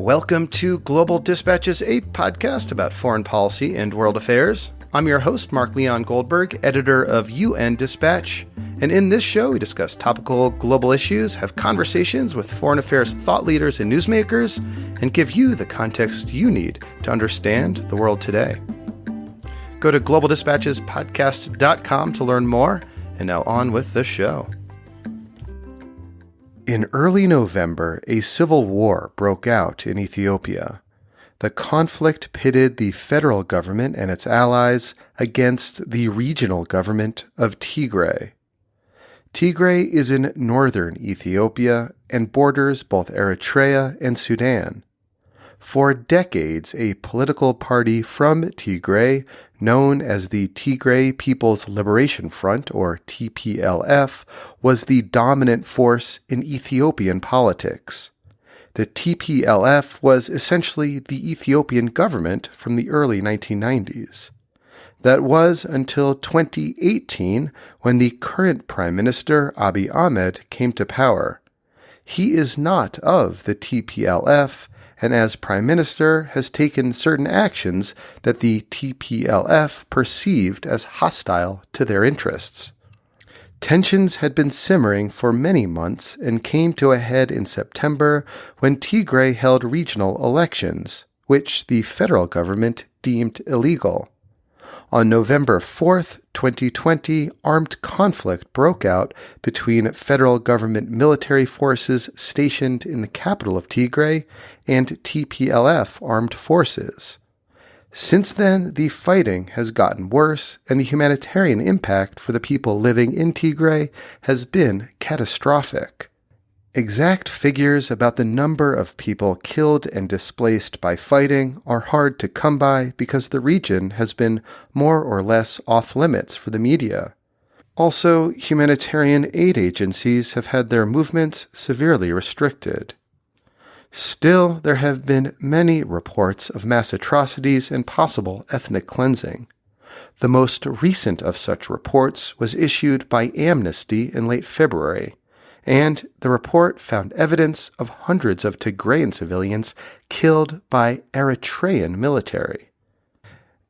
Welcome to Global Dispatches, a podcast about foreign policy and world affairs. I'm your host, Mark Leon Goldberg, editor of UN Dispatch. And in this show, we discuss topical global issues, have conversations with foreign affairs thought leaders and newsmakers, and give you the context you need to understand the world today. Go to globaldispatchespodcast.com to learn more. And now on with the show. In early November, a civil war broke out in Ethiopia. The conflict pitted the federal government and its allies against the regional government of Tigray. Tigray is in northern Ethiopia and borders both Eritrea and Sudan. For decades, a political party from Tigray, known as the Tigray People's Liberation Front, or TPLF, was the dominant force in Ethiopian politics. The TPLF was essentially the Ethiopian government from the early 1990s. That was until 2018, when the current Prime Minister, Abiy Ahmed, came to power. He is not of the TPLF, and as Prime Minister has taken certain actions that the TPLF perceived as hostile to their interests. Tensions had been simmering for many months and came to a head in September when Tigray held regional elections, which the federal government deemed illegal. On November 4th, 2020, armed conflict broke out between federal government military forces stationed in the capital of Tigray and TPLF armed forces. Since then, the fighting has gotten worse, and the humanitarian impact for the people living in Tigray has been catastrophic. Exact figures about the number of people killed and displaced by fighting are hard to come by because the region has been more or less off-limits for the media. Also, humanitarian aid agencies have had their movements severely restricted. Still, there have been many reports of mass atrocities and possible ethnic cleansing. The most recent of such reports was issued by Amnesty in late February, and the report found evidence of hundreds of Tigrayan civilians killed by Eritrean military.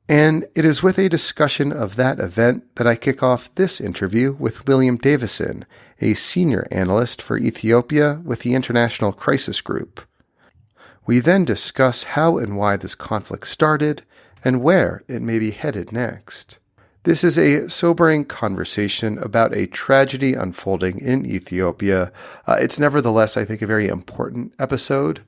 And it is with a discussion of that event that I kick off this interview with William Davison, a senior analyst for Ethiopia with the International Crisis Group. We then discuss how and why this conflict started and where it may be headed next. This is a sobering conversation about a tragedy unfolding in Ethiopia. It's nevertheless, I think, a very important episode.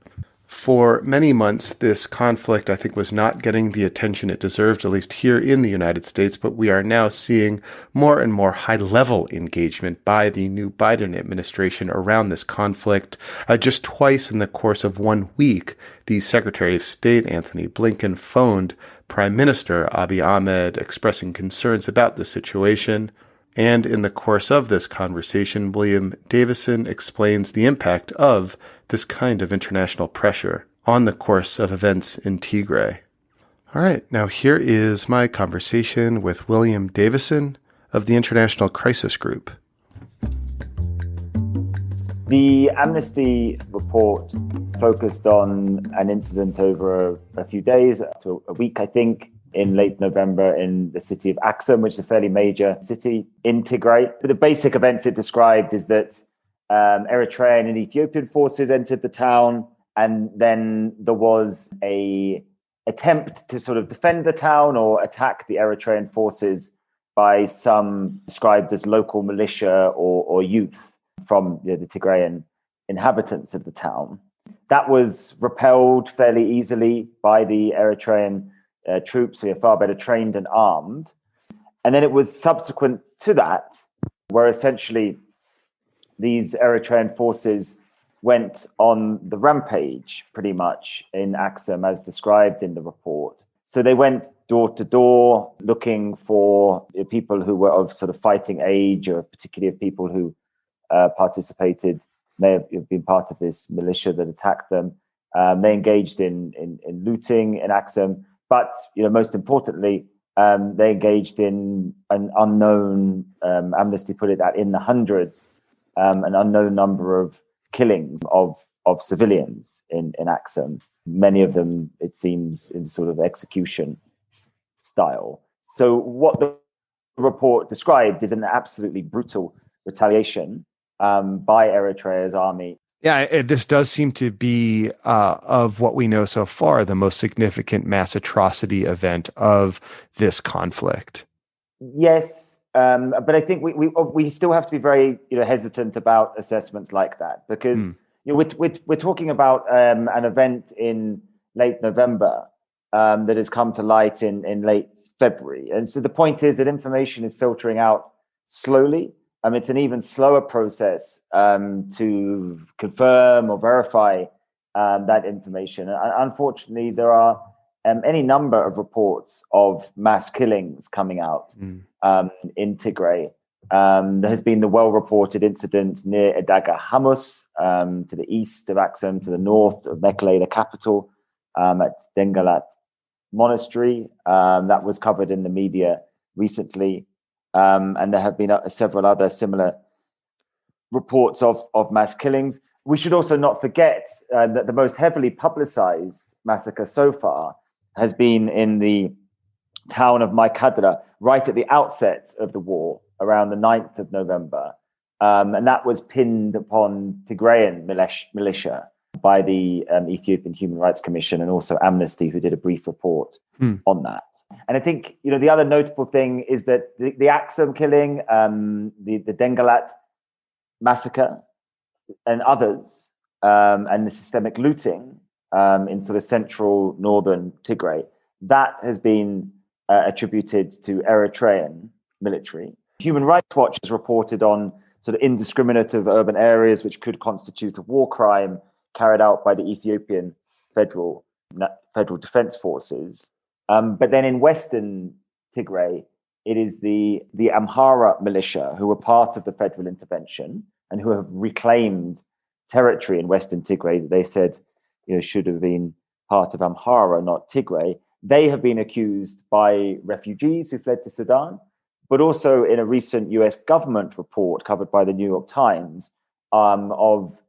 For many months, this conflict, I think, was not getting the attention it deserved, at least here in the United States, but we are now seeing more and more high-level engagement by the new Biden administration around this conflict. Just twice in the course of 1 week, the Secretary of State, Anthony Blinken, phoned Prime Minister Abiy Ahmed expressing concerns about the situation. And in the course of this conversation, William Davison explains the impact of this kind of international pressure on the course of events in Tigray. All right, now here is my conversation with William Davison of the International Crisis Group. The Amnesty report focused on an incident over a few days, to a week, I think, in late November in the city of Axum, which is a fairly major city in Tigray. But the basic events it described is that Eritrean and Ethiopian forces entered the town, and then there was a attempt to sort of defend the town or attack the Eritrean forces by some described as local militia or youth from the Tigrayan inhabitants of the town. That was repelled fairly easily by the Eritrean troops who are far better trained and armed. And then it was subsequent to that where essentially these Eritrean forces went on the rampage pretty much in Axum as described in the report. So they went door to door looking for people who were of sort of fighting age, or particularly of people who may have been part of this militia that attacked them. They engaged in looting in Axum. But most importantly, they engaged in an unknown, Amnesty put it at in the hundreds, an unknown number of killings of civilians in Axum. many of them, it seems, in sort of execution style. So what the report described is an absolutely brutal retaliation by Eritrea's army. Yeah, this does seem to be, of what we know so far, the most significant mass atrocity event of this conflict. Yes, but I think we still have to be very hesitant about assessments like that, because we're talking about an event in late November that has come to light in late February, and so the point is that information is filtering out slowly. It's an even slower process to confirm or verify that information. Unfortunately, there are any number of reports of mass killings coming out in Tigray. There has been the well-reported incident near Edaga Hamus, to the east of Axum, to the north of Mekele, the capital, at Dengalat Monastery. That was covered in the media recently. And there have been several other similar reports of mass killings. We should also not forget that the most heavily publicized massacre so far has been in the town of Maikadra, right at the outset of the war, around the 9th of November. And that was pinned upon Tigrayan militia by the Ethiopian Human Rights Commission, and also Amnesty, who did a brief report on that. And I think the other notable thing is that the Axum killing, the Dengalat massacre, and others, and the systemic looting in sort of central northern Tigray, that has been attributed to Eritrean military. Human Rights Watch has reported on sort of indiscriminate urban areas which could constitute a war crime carried out by the Ethiopian Federal Defense Forces. But then in Western Tigray, it is the Amhara militia who were part of the federal intervention and who have reclaimed territory in Western Tigray that they said should have been part of Amhara, not Tigray. They have been accused by refugees who fled to Sudan, but also in a recent US government report covered by the New York Times of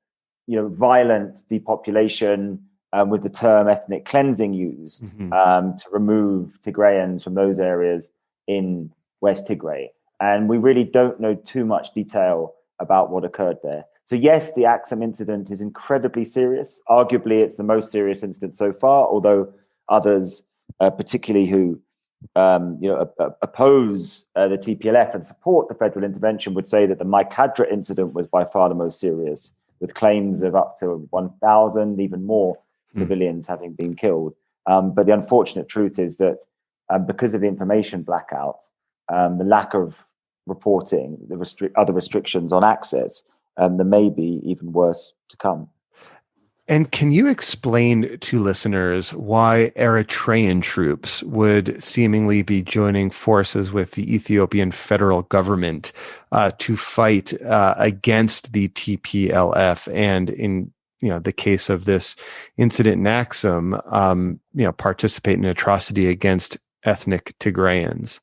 violent depopulation, with the term ethnic cleansing used to remove Tigrayans from those areas in West Tigray. And we really don't know too much detail about what occurred there. So yes, the Axum incident is incredibly serious. Arguably, it's the most serious incident so far, although others, particularly who oppose the TPLF and support the federal intervention, would say that the Maikadra incident was by far the most serious, with claims of up to 1,000, even more civilians having been killed. But the unfortunate truth is that because of the information blackout, the lack of reporting, the other restrictions on access, there may be even worse to come. And can you explain to listeners why Eritrean troops would seemingly be joining forces with the Ethiopian federal government to fight against the TPLF, and in the case of this incident in Axum, participate in atrocity against ethnic Tigrayans?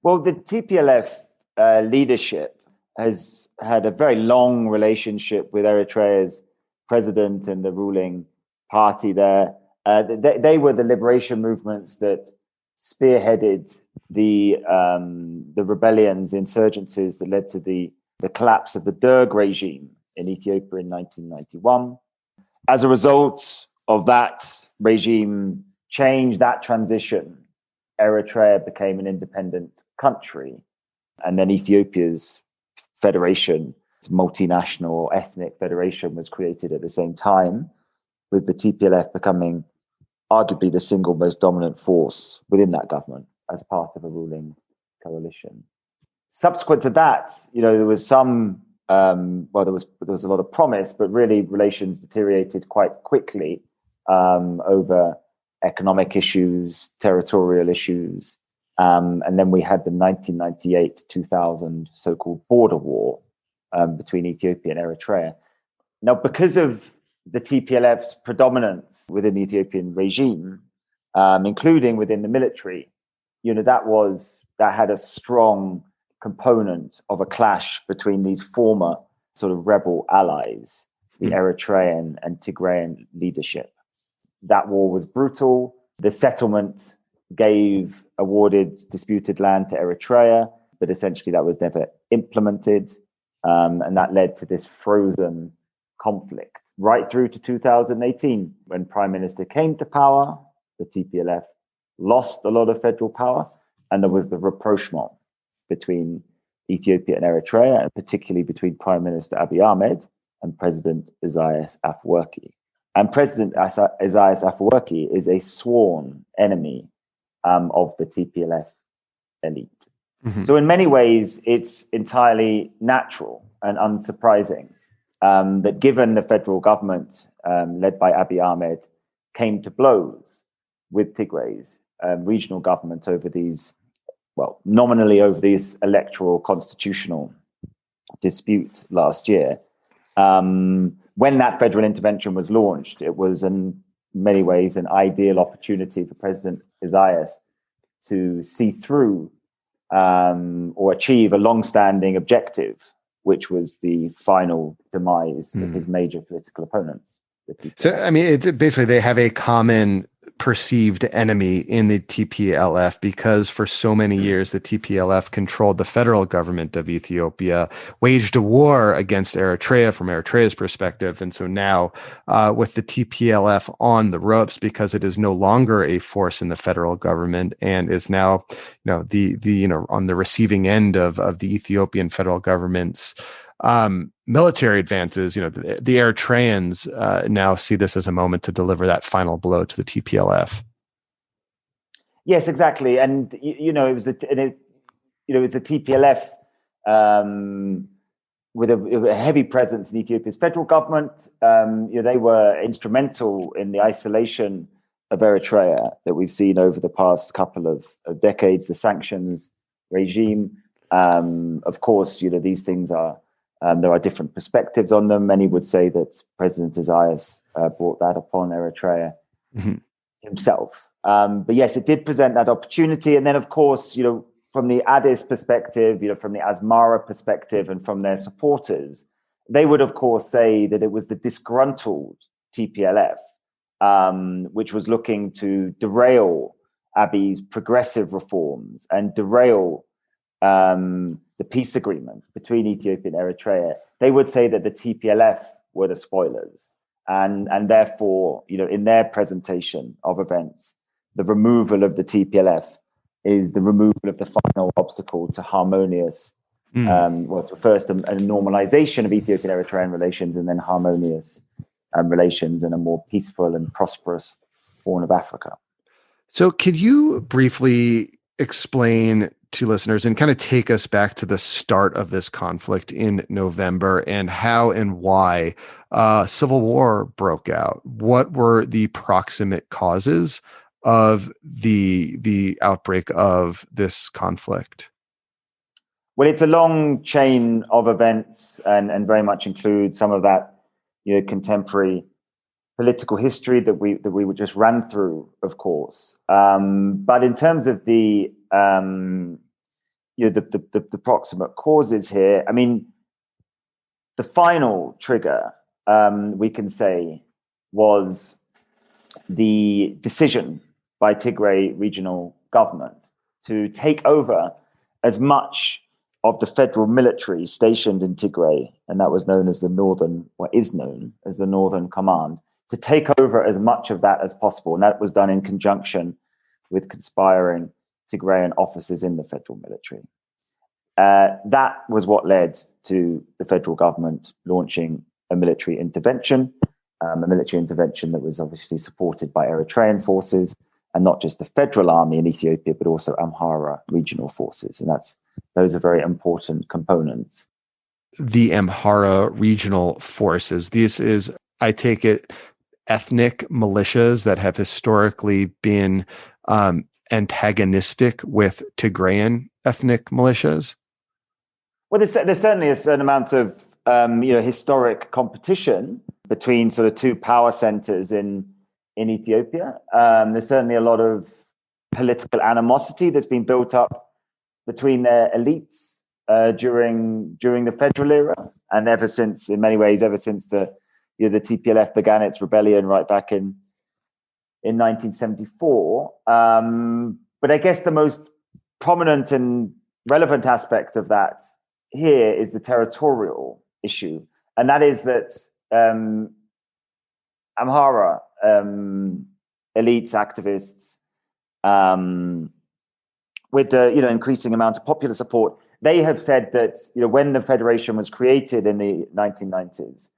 Well, the TPLF leadership has had a very long relationship with Eritrea's president and the ruling party there. They were the liberation movements that spearheaded the rebellions, insurgencies that led to the collapse of the Derg regime in Ethiopia in 1991. As a result of that regime change, that transition, Eritrea became an independent country. And then Ethiopia's federation, multinational ethnic federation, was created at the same time, with the TPLF becoming arguably the single most dominant force within that government as part of a ruling coalition. Subsequent to that, there was some, there was a lot of promise, but really relations deteriorated quite quickly over economic issues, territorial issues. And then we had the 1998 to 2000 so-called border war between Ethiopia and Eritrea. Now, because of the TPLF's predominance within the Ethiopian regime, including within the military, that had a strong component of a clash between these former sort of rebel allies, the Eritrean and Tigrayan leadership. that war was brutal. The settlement awarded disputed land to Eritrea, but essentially that was never implemented. And that led to this frozen conflict right through to 2018, when Prime Minister came to power. The TPLF lost a lot of federal power, and there was the rapprochement between Ethiopia and Eritrea, and particularly between Prime Minister Abiy Ahmed and President Isaias Afwerki. And President Isaias Afwerki is a sworn enemy of the TPLF elite. Mm-hmm. So in many ways, it's entirely natural and unsurprising that given the federal government led by Abiy Ahmed came to blows with Tigray's regional government over these, nominally over these electoral constitutional dispute last year, when that federal intervention was launched, it was in many ways an ideal opportunity for President Isaias to see through or achieve a long-standing objective, which was the final demise of his major political opponents. So, I mean, it's basically they have a common perceived enemy in the TPLF because for so many years, the TPLF controlled the federal government of Ethiopia, waged a war against Eritrea from Eritrea's perspective. And so now with the TPLF on the ropes, because it is no longer a force in the federal government and is now, on the receiving end of the Ethiopian federal government's military advances, the Eritreans now see this as a moment to deliver that final blow to the TPLF. Yes, exactly, and it was the TPLF with a heavy presence in Ethiopia's federal government. They were instrumental in the isolation of Eritrea that we've seen over the past couple of decades. The sanctions regime, of course, these things are. There are different perspectives on them. Many would say that President Isaias brought that upon Eritrea himself. But yes, it did present that opportunity. And then, of course, from the Addis perspective, from the Asmara perspective, and from their supporters, they would, of course, say that it was the disgruntled TPLF, which was looking to derail Abiy's progressive reforms and derail the peace agreement between Ethiopia and Eritrea. They would say that the TPLF were the spoilers. And therefore, in their presentation of events, the removal of the TPLF is the removal of the final obstacle to harmonious, first a normalization of Ethiopian-Eritrean relations, and then harmonious relations in a more peaceful and prosperous Horn of Africa. So could you briefly explain to listeners and kind of take us back to the start of this conflict in November and how and why civil war broke out? What were the proximate causes of the outbreak of this conflict? Well, it's a long chain of events and very much includes some of that contemporary political history that we just ran through, of course. But in terms of the proximate causes here, I mean, the final trigger, we can say, was the decision by Tigray regional government to take over as much of the federal military stationed in Tigray, and that was known as is known as the Northern Command, to take over as much of that as possible. And that was done in conjunction with conspiring Tigrayan officers in the federal military. That was what led to the federal government launching a military intervention that was obviously supported by Eritrean forces, and not just the federal army in Ethiopia, but also Amhara regional forces. And those are very important components. The Amhara regional forces, this is, I take it, ethnic militias that have historically been antagonistic with Tigrayan ethnic militias? Well, there's certainly a certain amount of historic competition between sort of two power centers in Ethiopia. There's certainly a lot of political animosity that's been built up between their elites during the federal era, and ever since the TPLF began its rebellion right back in in 1974. But I guess the most prominent and relevant aspect of that here is the territorial issue. And that is that Amhara elites, activists, with the increasing amount of popular support, they have said that when the federation was created in the 1990s,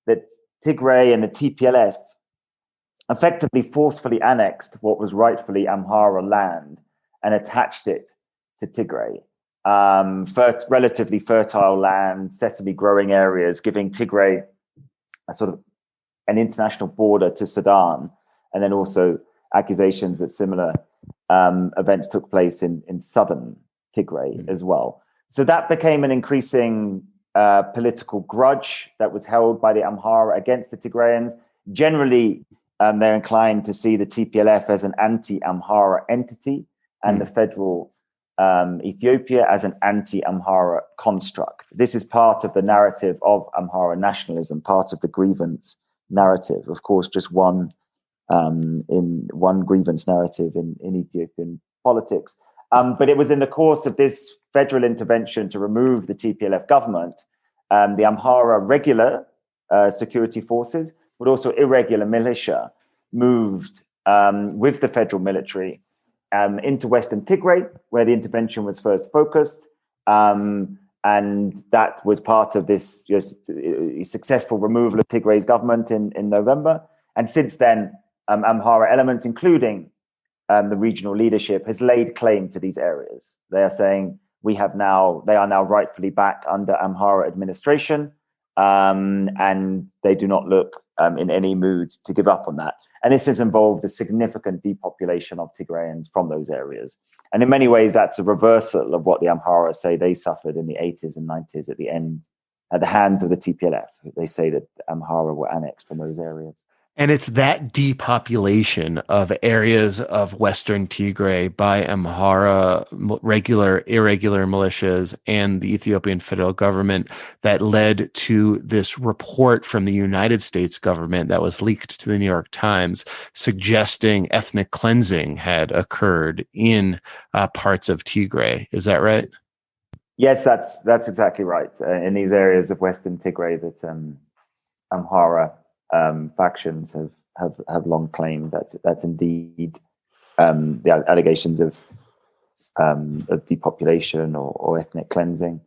that Tigray and the TPLF effectively forcefully annexed what was rightfully Amhara land and attached it to Tigray. Relatively fertile land, sesame growing areas, giving Tigray a sort of an international border to Sudan, and then also accusations that similar events took place in southern Tigray as well. So that became an increasing political grudge that was held by the Amhara against the Tigrayans. Generally, they're inclined to see the TPLF as an anti-Amhara entity and the federal Ethiopia as an anti-Amhara construct. This is part of the narrative of Amhara nationalism, part of the grievance narrative. Of course, just one grievance narrative in Ethiopian politics. But it was in the course of this federal intervention to remove the TPLF government, the Amhara regular security forces, but also irregular militia, moved with the federal military into Western Tigray, where the intervention was first focused. And that was part of this successful removal of Tigray's government in November. And since then, Amhara elements, including the regional leadership, has laid claim to these areas. They are saying they are now rightfully back under Amhara administration, and they do not look in any mood to give up on that. And this has involved a significant depopulation of Tigrayans from those areas. And in many ways, that's a reversal of what the Amhara say they suffered in the 80s and 90s at the hands of the TPLF. They say that Amhara were annexed from those areas. And it's that depopulation of areas of Western Tigray by Amhara irregular militias and the Ethiopian federal government that led to this report from the United States government that was leaked to the New York Times, suggesting ethnic cleansing had occurred in parts of Tigray. Is that right? Yes, that's exactly right. In these areas of Western Tigray that Amhara factions have long claimed that's indeed the allegations of depopulation or ethnic cleansing.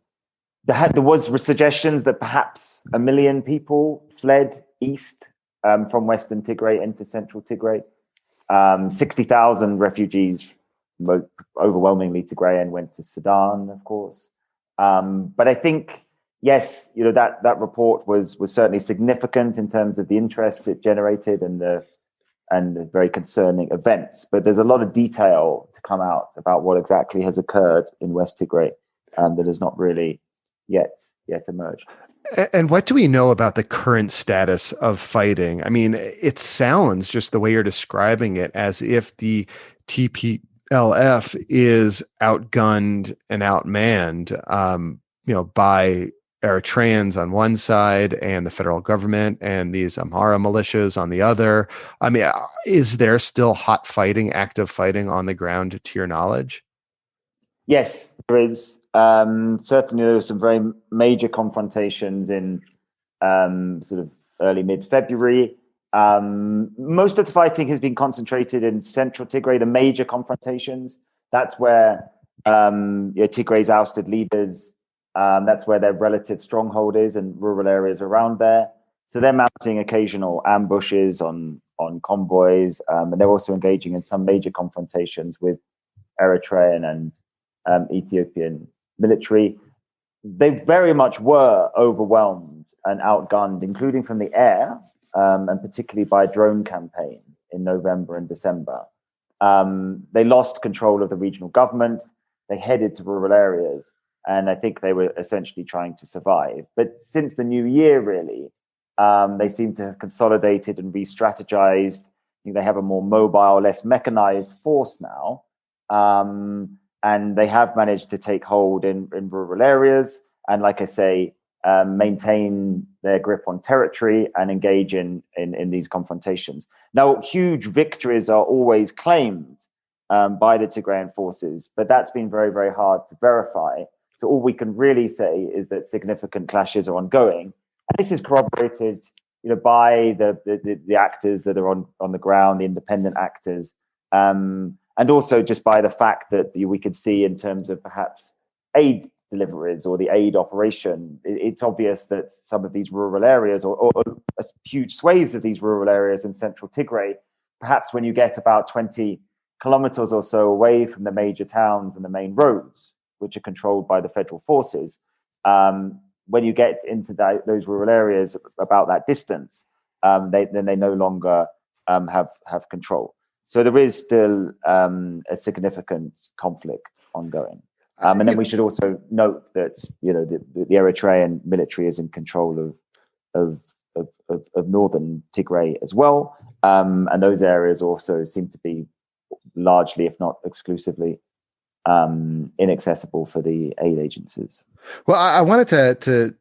There was suggestions that perhaps 1 million people fled east from Western Tigray into central Tigray. 60,000 refugees, overwhelmingly Tigrayan, went to Sudan, of course. But I think, yes, that report was certainly significant in terms of the interest it generated and the very concerning events. But there's a lot of detail to come out about what exactly has occurred in West Tigray that has not really yet emerged. And what do we know about the current status of fighting? I mean, it sounds, just the way you're describing it, as if the TPLF is outgunned and outmanned, by Eritreans on one side and the federal government and these Amhara militias on the other. I mean, is there still hot fighting, active fighting on the ground, to your knowledge? Yes, there is. Certainly, there were some very major confrontations in sort of early mid-February. Most of the fighting has been concentrated in central Tigray, the major confrontations. That's where Tigray's ousted leaders, that's where their relative stronghold is and rural areas around there. So they're mounting occasional ambushes on convoys, and they're also engaging in some major confrontations with Eritrean and Ethiopian military. They very much were overwhelmed and outgunned, including from the air, and particularly by a drone campaign in November and December. They lost control of the regional government. They headed to rural areas, and I think they were essentially trying to survive. But since the new year, really, they seem to have consolidated and re-strategized. I think they have a more mobile, less mechanized force now. And they have managed to take hold in rural areas. And like I say, maintain their grip on territory and engage in these confrontations. Now, huge victories are always claimed by the Tigrayan forces, but that's been very, very hard to verify. So all we can really say is that significant clashes are ongoing. And this is corroborated, by the actors that are on the ground, the independent actors, and also just by the fact that we could see in terms of perhaps aid deliveries or the aid operation. It's obvious that some of these rural areas or huge swathes of these rural areas in central Tigray, perhaps when you get about 20 kilometers or so away from the major towns and the main roads, which are controlled by the federal forces, when you get into those rural areas about that distance, they no longer have control. So there is still a significant conflict ongoing. And then we should also note that the Eritrean military is in control of northern Tigray as well, and those areas also seem to be largely, if not exclusively, inaccessible for the aid agencies. Well, I wanted to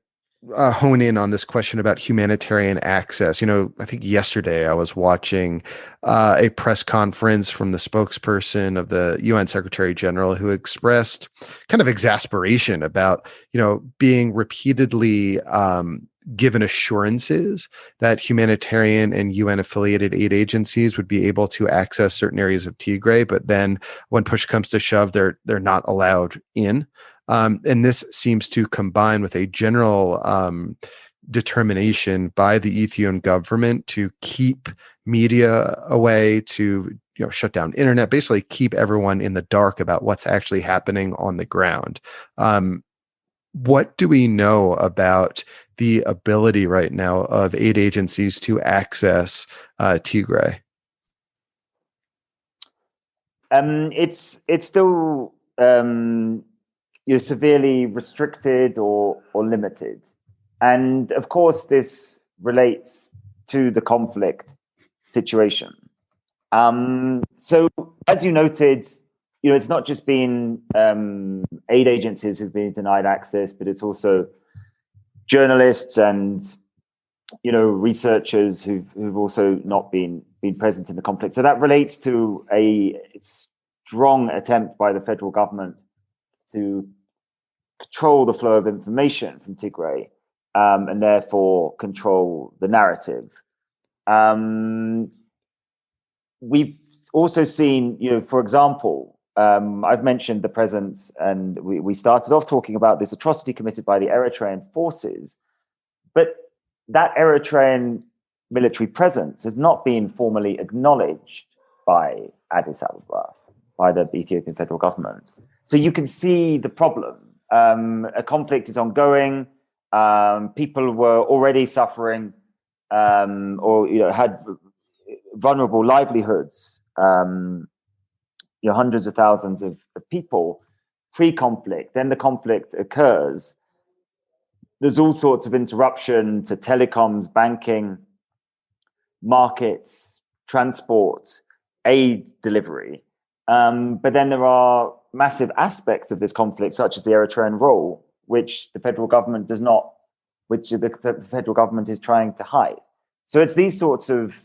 hone in on this question about humanitarian access. I think yesterday I was watching a press conference from the spokesperson of the UN Secretary General, who expressed kind of exasperation about, being repeatedly given assurances that humanitarian and UN affiliated aid agencies would be able to access certain areas of Tigray, but then when push comes to shove, they're not allowed in. And this seems to combine with a general determination by the Ethiopian government to keep media away, to shut down internet, basically keep everyone in the dark about what's actually happening on the ground. What do we know about the ability right now of aid agencies to access Tigray? It's still severely restricted or limited, and of course this relates to the conflict situation. So, as you noted, it's not just been aid agencies who've been denied access, but it's also journalists and researchers who've also not been present in the conflict. So that relates to a strong attempt by the federal government to control the flow of information from Tigray, and therefore control the narrative. We've also seen, for example, I've mentioned the presence, and we started off talking about this atrocity committed by the Eritrean forces, but that Eritrean military presence has not been formally acknowledged by Addis Ababa, by the Ethiopian federal government. So you can see the problem. A conflict is ongoing. People were already suffering, or had vulnerable livelihoods. Hundreds of thousands of people pre-conflict. Then the conflict occurs. There's all sorts of interruption to telecoms, banking, markets, transport, aid delivery. But then there are massive aspects of this conflict, such as the Eritrean role, which the federal government does not, which the federal government is trying to hide. So it's these sorts of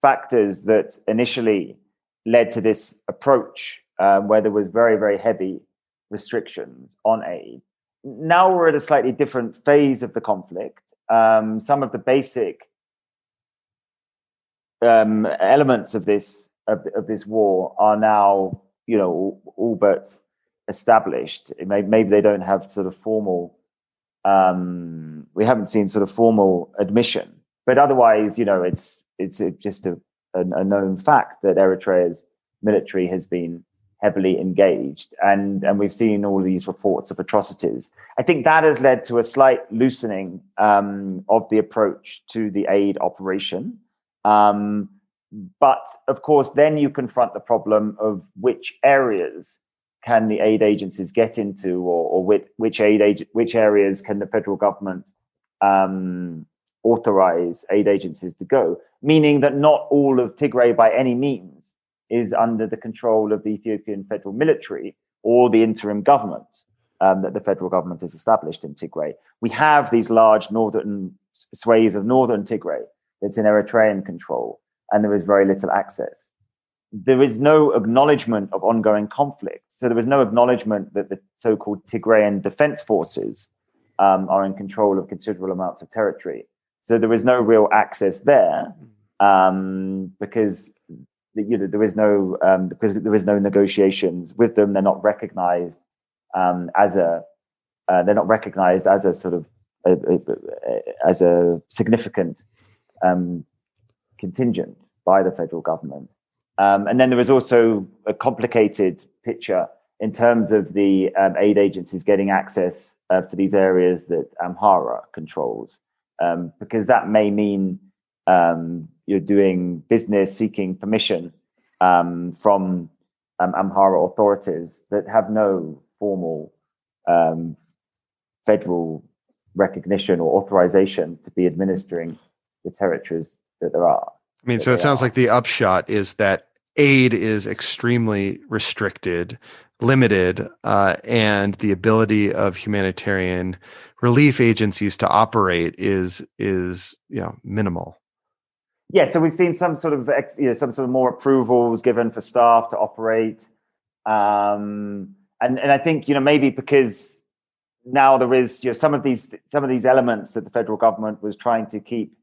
factors that initially led to this approach, where there was very, very heavy restrictions on aid. Now we're at a slightly different phase of the conflict. Some of the basic elements of this war are now, all but established. Maybe they don't have sort of formal. We haven't seen sort of formal admission, but otherwise, it's just a known fact that Eritrea's military has been heavily engaged, and we've seen all these reports of atrocities. I think that has led to a slight loosening of the approach to the aid operation. But of course, then you confront the problem of which areas can the aid agencies get into, or which areas can the federal government authorize aid agencies to go, meaning that not all of Tigray by any means is under the control of the Ethiopian federal military or the interim government. that the federal government has established in Tigray. We have these large northern swathes of northern Tigray that's in Eritrean control, and there is very little access. There is no acknowledgement of ongoing conflict. So there is no acknowledgement that the so-called Tigrayan defense forces are in control of considerable amounts of territory. So there is no real access there because there is no negotiations with them. They're not recognized as a sort of as a significant contingent by the federal government. And then there is also a complicated picture in terms of the aid agencies getting access for these areas that Amhara controls, because that may mean you're doing business seeking permission from Amhara authorities that have no formal federal recognition or authorization to be administering the territories that there are. I mean, so it sounds like the upshot is that aid is extremely restricted, limited, and the ability of humanitarian relief agencies to operate is minimal. Yeah, so we've seen some sort of more approvals given for staff to operate, and I think maybe because now there is some of these elements that the federal government was trying to keep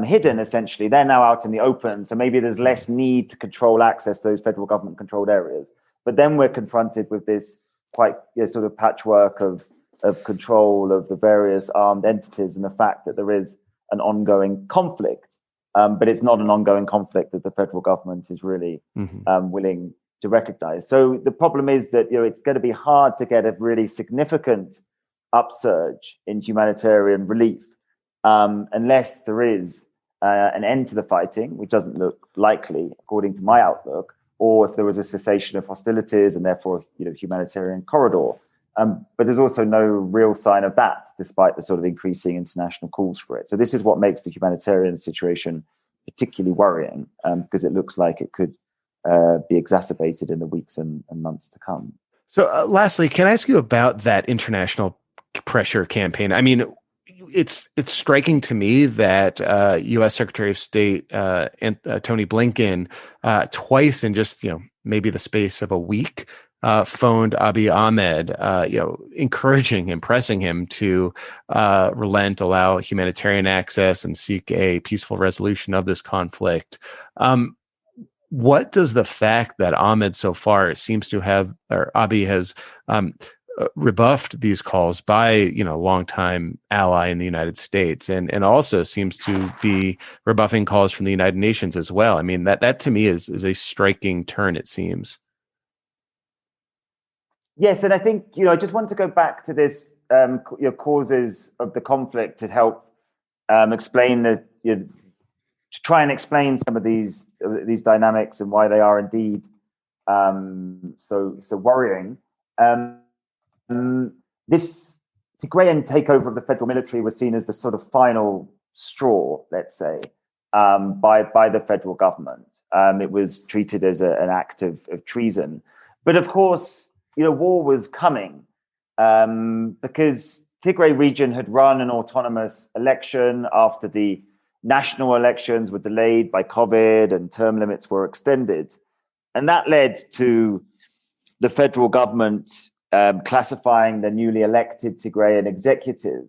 hidden, essentially, they're now out in the open. So maybe there's less need to control access to those federal government controlled areas. But then we're confronted with this quite sort of patchwork of control of the various armed entities and the fact that there is an ongoing conflict. But it's not an ongoing conflict that the federal government is really willing to recognize. So the problem is that it's going to be hard to get a really significant upsurge in humanitarian relief unless there is an end to the fighting, which doesn't look likely, according to my outlook, or if there was a cessation of hostilities and therefore humanitarian corridor. But there's also no real sign of that, despite the sort of increasing international calls for it. So this is what makes the humanitarian situation particularly worrying, because it looks like it could be exacerbated in the weeks and months to come. So lastly, can I ask you about that international pressure campaign? I mean, it's striking to me that U.S. Secretary of State Tony Blinken twice in just maybe the space of a week phoned Abiy Ahmed, encouraging him, pressing him to relent, allow humanitarian access, and seek a peaceful resolution of this conflict. What does the fact that Ahmed so far seems to have, or Abiy has rebuffed these calls by longtime ally in the United States, and also seems to be rebuffing calls from the United Nations as well? I mean, that to me is a striking turn, it seems. Yes, and I think I just want to go back to this causes of the conflict to help explain to try and explain some of these dynamics and why they are indeed so worrying. This Tigrayan takeover of the federal military was seen as the sort of final straw, let's say, by the federal government. It was treated as an act of treason. But of course, war was coming because Tigray region had run an autonomous election after the national elections were delayed by COVID and term limits were extended. And that led to the federal government classifying the newly elected Tigrayan executive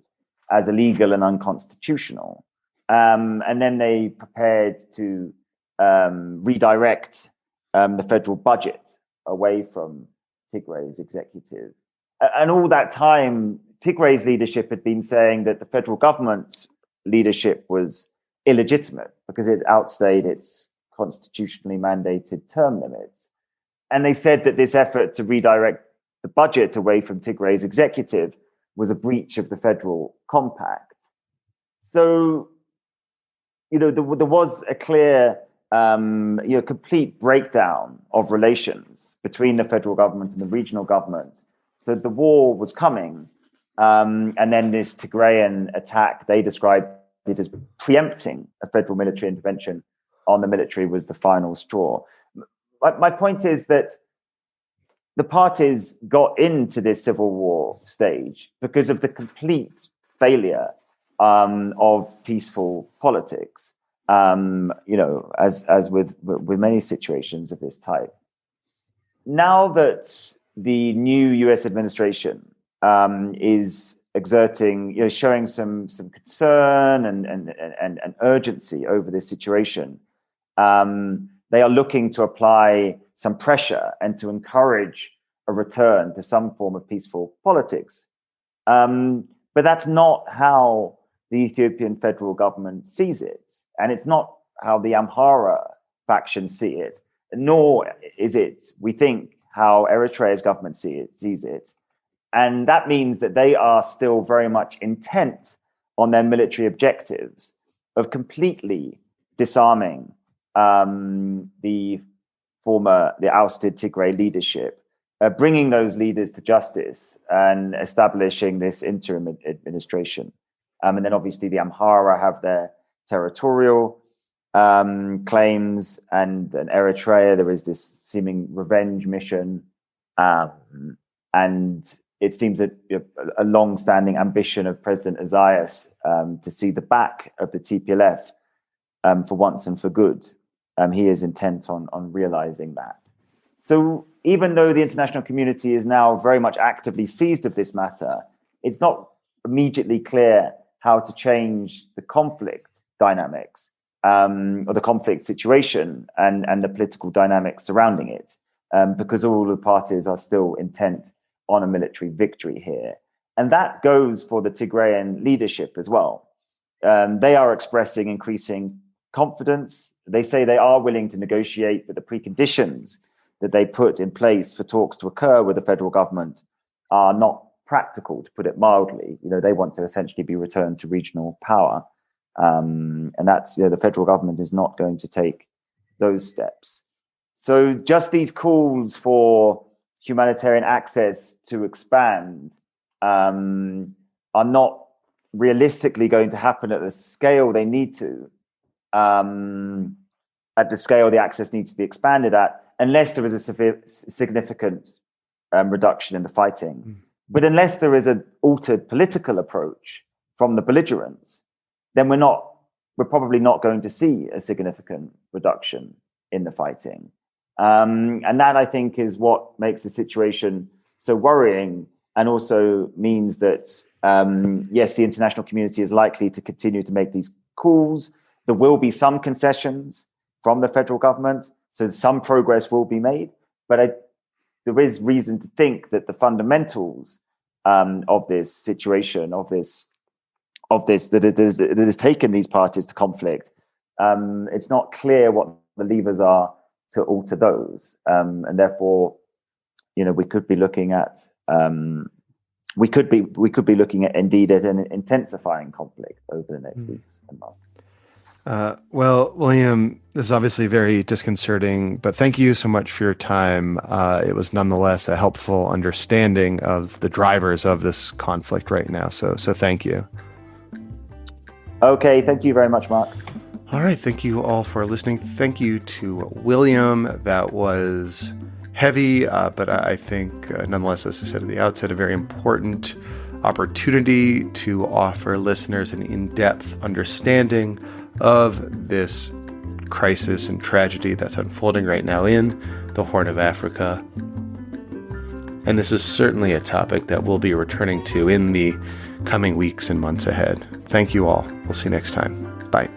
as illegal and unconstitutional. And then they prepared to redirect the federal budget away from Tigray's executive. And all that time, Tigray's leadership had been saying that the federal government's leadership was illegitimate because it outstayed its constitutionally mandated term limits. And they said that this effort to redirect the budget away from Tigray's executive was a breach of the federal compact. So, there was a clear, complete breakdown of relations between the federal government and the regional government. So the war was coming. And then this Tigrayan attack, they described it as preempting a federal military intervention on the military, was the final straw. My point is that the parties got into this civil war stage because of the complete failure of peaceful politics. As with many situations of this type. Now that the new U.S. administration is exerting, showing some concern and urgency over this situation, they are looking to apply some pressure and to encourage a return to some form of peaceful politics. But that's not how the Ethiopian federal government sees it. And it's not how the Amhara faction see it, nor is it, we think, how Eritrea's government sees it. And that means that they are still very much intent on their military objectives of completely disarming the ousted Tigray leadership, bringing those leaders to justice and establishing this interim administration. And then obviously the Amhara have their territorial claims, and in Eritrea there is this seeming revenge mission, and it seems that a long-standing ambition of President Isaias to see the back of the TPLF for once and for good. He is intent on realizing that. So even though the international community is now very much actively seized of this matter, it's not immediately clear how to change the conflict dynamics or the conflict situation and the political dynamics surrounding it, because all the parties are still intent on a military victory here. And that goes for the Tigrayan leadership as well. They are expressing increasing confidence. They say they are willing to negotiate, but the preconditions that they put in place for talks to occur with the federal government are not practical, to put it mildly. They want to essentially be returned to regional power. And that's, the federal government is not going to take those steps. So just these calls for humanitarian access to expand are not realistically going to happen at the scale they need to, at the scale the access needs to be expanded at, unless there is a significant reduction in the fighting. But unless there is an altered political approach from the belligerents, then we're probably not going to see a significant reduction in the fighting. And that, I think, is what makes the situation so worrying, and also means that, yes, the international community is likely to continue to make these calls. There will be some concessions from the federal government, so some progress will be made. But there is reason to think that the fundamentals of this situation, that has taken these parties to conflict, it's not clear what the levers are to alter those, and therefore, we could be looking at indeed at an intensifying conflict over the next weeks and months. Well, William, this is obviously very disconcerting, but thank you so much for your time. It was nonetheless a helpful understanding of the drivers of this conflict right now. So thank you. Okay, thank you very much, Mark. All right, thank you all for listening. Thank you to William. That was heavy, but I think nonetheless, as I said at the outset, a very important opportunity to offer listeners an in-depth understanding of this crisis and tragedy that's unfolding right now in the Horn of Africa. And this is certainly a topic that we'll be returning to in the coming weeks and months ahead. Thank you all. We'll see you next time. Bye.